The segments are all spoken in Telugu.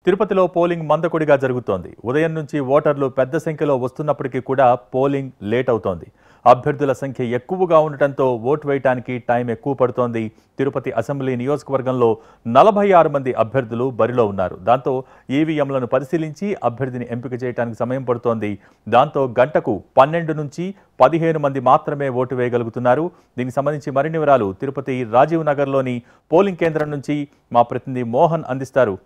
తిరుపతిలో పోలింగ్ మందకొడిగా జరుగుతోంది. ఉదయం నుంచి ఓటర్లు పెద్ద సంఖ్యలో వస్తున్నప్పటికీ కూడా పోలింగ్ లేట్ అవుతోంది. అభ్యర్థుల సంఖ్య ఎక్కువగా ఉండటంతో ఓటు వేయడానికి టైం ఎక్కువ పడుతోంది. తిరుపతి అసెంబ్లీ నియోజకవర్గంలో 46 మంది అభ్యర్థులు బరిలో ఉన్నారు. దాంతో ఈవీఎంలను పరిశీలించి అభ్యర్థిని ఎంపిక చేయడానికి సమయం పడుతోంది. దాంతో గంటకు 12 నుంచి 15 మంది మాత్రమే ఓటు వేయగలుగుతున్నారు. దీనికి సంబంధించి మరిన్ని వివరాలు తిరుపతి రాజీవ్ నగర్లోని పోలింగ్ కేంద్రం నుంచి మా ప్రతినిధి మోహన్ అందిస్తారు.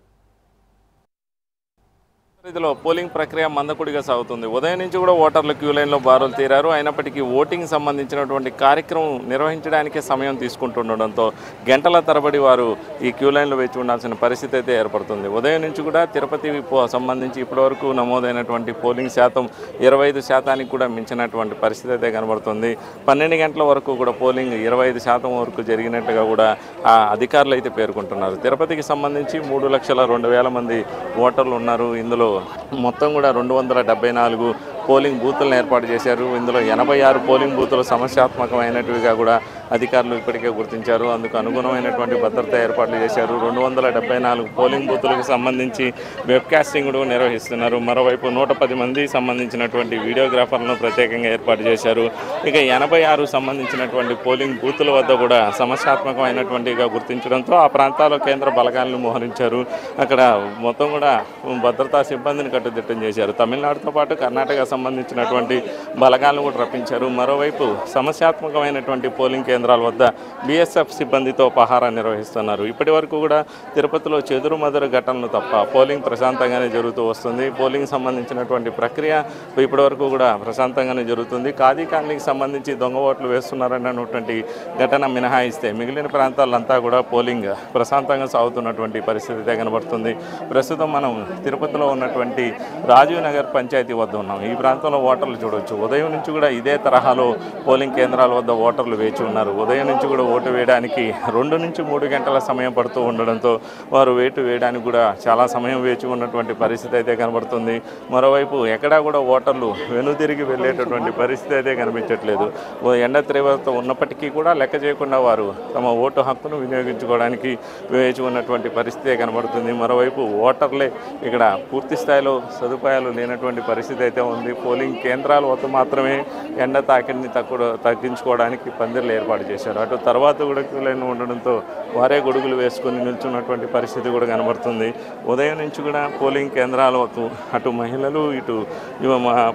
ఇదిలో పోలింగ్ ప్రక్రియ మందకొడిగా సాగుతుంది. ఉదయం నుంచి కూడా ఓటర్లు క్యూ లైన్లో బారులు తీరారు. అయినప్పటికీ ఓటింగ్ సంబంధించినటువంటి కార్యక్రమం నిర్వహించడానికే సమయం తీసుకుంటుండడంతో గంటల తరబడి వారు ఈ క్యూ లైన్లో వేచి ఉండాల్సిన పరిస్థితి అయితే ఏర్పడుతుంది. ఉదయం నుంచి కూడా తిరుపతి సంబంధించి ఇప్పటివరకు నమోదైనటువంటి పోలింగ్ శాతం 25% కూడా మించినటువంటి పరిస్థితి అయితే కనబడుతుంది. 12 గంటల వరకు కూడా పోలింగ్ 25% వరకు జరిగినట్టుగా కూడా అధికారులు అయితే పేర్కొంటున్నారు. తిరుపతికి సంబంధించి 3,02,000 మంది ఓటర్లు ఉన్నారు. ఇందులో మొత్తం కూడా 274 పోలింగ్ బూతులను ఏర్పాటు చేశారు. ఇందులో 86 పోలింగ్ బూతులు సమస్యాత్మకమైనట్టుగా కూడా అధికారులు ఇప్పటికే గుర్తించారు. అందుకు అనుగుణమైనటువంటి భద్రత ఏర్పాట్లు చేశారు. 274 పోలింగ్ బూతులకు సంబంధించి వెబ్కాస్టింగ్ కూడా నిర్వహిస్తున్నారు. మరోవైపు 110 మంది సంబంధించినటువంటి వీడియోగ్రాఫర్లను ప్రత్యేకంగా ఏర్పాటు చేశారు. ఇక 86 సంబంధించినటువంటి పోలింగ్ బూతుల వద్ద కూడా సమస్యాత్మకమైనటువంటిగా గుర్తించడంతో ఆ ప్రాంతాల్లో కేంద్ర బలగాలను మోహరించారు. అక్కడ మొత్తం కూడా భద్రతా సిబ్బందిని కట్టుదిట్టం చేశారు. తమిళనాడుతో పాటు కర్ణాటక సంబంధించినటువంటి బలగాలను కూడా రప్పించారు. మరోవైపు సమస్యాత్మకమైనటువంటి పోలింగ్ కేంద్రాల వద్ద బీఎస్ఎఫ్ సిబ్బందితో పహారా నిర్వహిస్తున్నారు. ఇప్పటి వరకు కూడా తిరుపతిలో చెదురుమదురు ఘటనలు తప్ప పోలింగ్ ప్రశాంతంగానే జరుగుతూ వస్తుంది. పోలింగ్ సంబంధించినటువంటి ప్రక్రియ ఇప్పటి వరకు కూడా ప్రశాంతంగానే జరుగుతుంది. ఖాదీ కాలనీకి సంబంధించి దొంగ ఓట్లు వేస్తున్నారన్నటువంటి ఘటన మినహాయిస్తే మిగిలిన ప్రాంతాలంతా కూడా పోలింగ్ ప్రశాంతంగా సాగుతున్నటువంటి పరిస్థితి కనబడుతుంది. ప్రస్తుతం మనం తిరుపతిలో ఉన్నటువంటి రాజీవ్ నగర్ పంచాయతీ వద్ద ఉన్నాం. ఈ ప్రాంతంలో ఓటర్లు చూడవచ్చు. ఉదయం నుంచి కూడా ఇదే తరహాలో పోలింగ్ కేంద్రాల వద్ద ఓటర్లు వేచి ఉన్నారు. ఉదయం నుంచి కూడా ఓటు వేయడానికి 2 నుంచి 3 గంటల సమయం పడుతూ ఉండడంతో వారు ఓటు వేయడానికి కూడా చాలా సమయం వేచి ఉన్నటువంటి పరిస్థితి అయితే కనబడుతుంది. మరోవైపు ఎక్కడా కూడా ఓటర్లు వెనుదిరిగి వెళ్ళేటటువంటి పరిస్థితి అయితే కనిపించట్లేదు. ఎండ తీవ్రత ఉన్నప్పటికీ కూడా లెక్క చేయకుండా వారు తమ ఓటు హక్కును వినియోగించుకోవడానికి వేచి ఉన్నటువంటి పరిస్థితి కనబడుతుంది. మరోవైపు ఓటర్లే ఇక్కడ పూర్తి స్థాయిలో సదుపాయాలు లేనటువంటి పరిస్థితి అయితే ఉంది. పోలింగ్ కేంద్రాల వద్ద మాత్రమే ఎండ తాకిడిని తగ్గించుకోవడానికి పందిర్లు ఏర్పాటు చేశారు. అటు తర్వాత కూడా క్యూ లైన్ ఉండడంతో వారే గొడుగులు వేసుకొని నిల్చున్నటువంటి పరిస్థితి కూడా కనబడుతుంది. ఉదయం నుంచి కూడా పోలింగ్ కేంద్రాలకు అటు మహిళలు ఇటు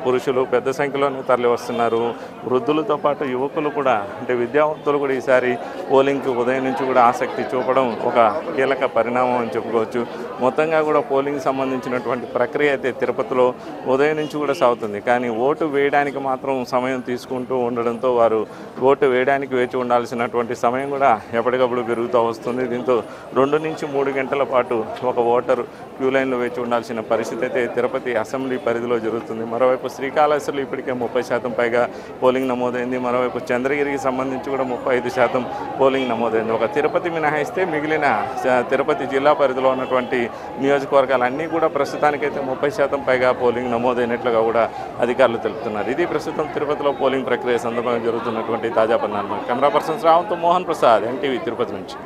పురుషులు పెద్ద సంఖ్యలోనే తరలి వస్తున్నారు. వృద్ధులతో పాటు యువకులు కూడా అంటే విద్యావంతులు కూడా ఈసారి పోలింగ్కి ఉదయం నుంచి కూడా ఆసక్తి చూపడం ఒక కీలక పరిణామం అని చెప్పుకోవచ్చు. మొత్తంగా కూడా పోలింగ్ సంబంధించినటువంటి ప్రక్రియ అయితే తిరుపతిలో ఉదయం నుంచి కూడా సాగుతుంది. కానీ ఓటు వేయడానికి మాత్రం సమయం తీసుకుంటూ ఉండడంతో వారు ఓటు వేయడానికి వేచి ఉండాల్సినటువంటి సమయం కూడా ఎప్పటికప్పుడు పెరుగుతూ వస్తుంది. దీంతో 2 నుంచి 3 గంటల పాటు ఒక ఓటరు క్యూ లైన్లో వేచి ఉండాల్సిన పరిస్థితి అయితే తిరుపతి అసెంబ్లీ పరిధిలో జరుగుతుంది. మరోవైపు శ్రీకాళహస్తిలో ఇప్పటికే 30% పైగా పోలింగ్ నమోదైంది. మరోవైపు చంద్రగిరికి సంబంధించి కూడా 35% పోలింగ్ నమోదైంది. ఒక తిరుపతి మినహాయిస్తే మిగిలిన తిరుపతి జిల్లా పరిధిలో ఉన్నటువంటి నియోజకవర్గాలన్నీ కూడా ప్రస్తుతానికైతే 30% పైగా పోలింగ్ నమోదైనట్లుగా కూడా అధికారులు తెలుపుతున్నారు. ఇది ప్రస్తుతం తిరుపతిలో పోలింగ్ ప్రక్రియ సందర్భంగా జరుగుతున్నటువంటి తాజా పరిణామాలు. కెమెరా పర్సన్స్ రావంతో మోహన్ ప్రసాద్, ఎన్టీవీ తిరుపతి నుంచి.